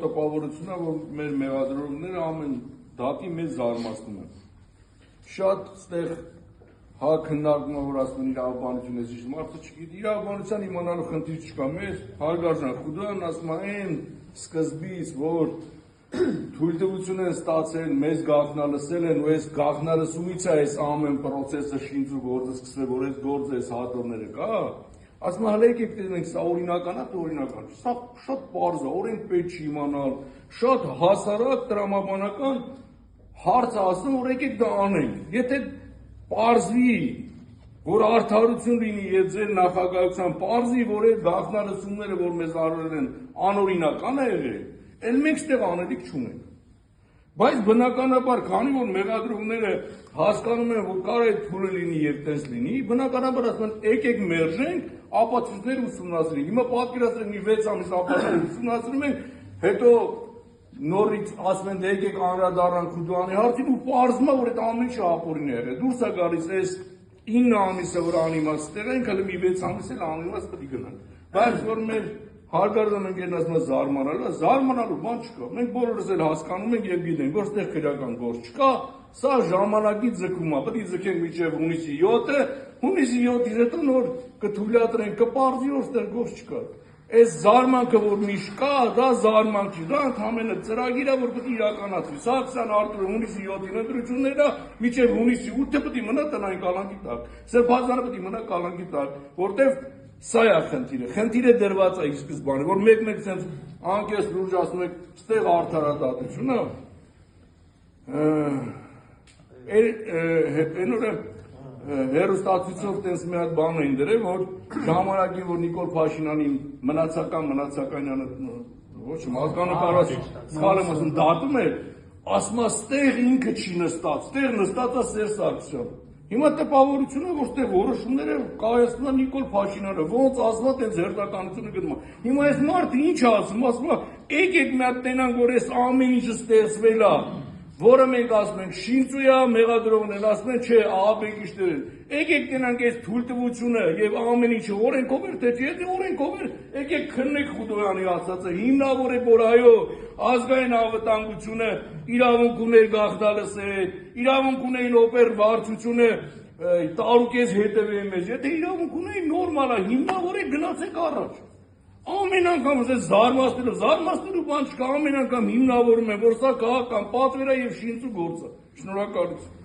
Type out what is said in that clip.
տպավորությունն է, որ մեր մեղադրողները ամեն դատի մեզ զարմացնում են։ Շատ ստեղ հա քննարկում որ ասում են իրավաբանություն էս ինչ մարդը չգիտի, իրավաբանության իմանալու խնդիր չկա, մեր հարգարժան Խուդոյանն ասում է այն սկզբից, որ թույլտվություն են ստացել, մեզ գաղտնալսել են ու այս գաղտնալսումից է այս ամեն պրոցեսը շինծու գործը սկսվել, որ այս գործը այս հատորները կա, ասում է հələ եկեք տեսնենք, սա օրինական է, թե օրինական չէ, սա շատ պարզ է, օրենք պետք չի իմանալ, շատ հասարակ տրամաբանական հարց է ասում, որ եկեք դա անենք, եթե պարզվի, որ արդարություն լինի եւ ձեր նախագահության պարզի, որ այդ գաղտնալսումները, որ մեզ արել են, անօրինական է եղել, էլ մենք ստեղ անելիք չունենք։ Բայց բնականաբար, քանի որ մեղադրողները հասկանում են, որ կարող է թույլ լինի եւ տես լինի, բնականաբար ասում են, եկեք մերժենք, ապացույցներ ուսումնասիրենք։ Հիմա պատկերացրեք մի 6 ամիս ապացույց ուսումնասիրում ենք, հետո նորից ասում են, եկեք անդրադառնանք Խուդոյանի հարցին ու պարզվում է, որ այդ ամեն ինչը ապօրինի է եղել։ Դուրս է գալիս այս 9 ամիսը, որ անիմաց ստեղ ենք, հələ մի 6 ամիս էլ անիմաց պետք է գնանք։ Բայց որ մեր հարգարժան ընկերն ասում է զարմանալու բան չկա։ Մենք բոլորս էլ հասկանում ենք եւ գիտենք, որ ստեղ քրեական գործ չկա, սա ժամանակի ձգում է, պետք է ձգենք մինչեւ հունիսի 7-ը, հունիսի 7-ից հետո նոր կթույլատրենք, կպարզի, որ ստեղ գործ չկա։ Այս զարմանքը, որ միշտ կա, դա զարմանք չի, դա ընդհանրապես ծրագիր է, որ պետք է իրականացվի։ Սարգսյան Արտուրը հունիսի 7-ին ընտրություններ է, մինչեւ հունիսի 8-ը պետք է մնա տնային կալանքի տակ։ Սրբազանը պետք է մնա կալանքի տակ, որտեւ սա է խնդիրը։ Խնդիրը դրված է ի սկզբանե, որ մեկ-մեկ sense անկես լուրջ ասում եք, ստեղ արդարադատությունը, այն օրը հեռուստացույցով տենց մի հատ բան էին դրել, որ ժամանակին, որ Նիկոլ Փաշինյանին մնացականյանը, ոչ մազգանատարած սխալ եմ ասում, դատում էր, ասում է, ստեղ ինքը չի նստած, ստեղ նստած է Սերժ Սարգսյանը։ Հիմա տպավորությունը, որ ստեղ որոշումները կայացնում է Նիկոլ Փաշինյանը, ոնց ասվում է տենց հերթականությունը գնում է։ Հիմա այս մարդը ինչ ասում, ասում է, եկեք մի հատ տենանք, որ այս ամեն ինչը ստեղծվել է, որը մենք ասում ենք շինծու է, մեղադրողներն ասում են, չէ, ահաբեկիչներ են։ Եկեք տենանք այս թույլտվությունը եւ ամեն ինչը օրենքով էր, թե չէ, օրենքով էր, եկեք քննեք Խուդոյանի ասածը, հիմնավոր է, որ այո, ազգային անվտանգությունը իրավունք ուներ գաղտնալսել, իրավունք ունեին օպեր վարչությունը տարուկես հետևի մեզ, եթե իրավունք ունեին նորմալ է, հիմնավոր է գնացեք առաջ։ Ամեն անգամ զարմացնելու բան չկա, ամեն անգամ հիմնավորում են, որ սա քաղաքական պատվեր է եւ շինծու գործ է։ Շնորհակալություն։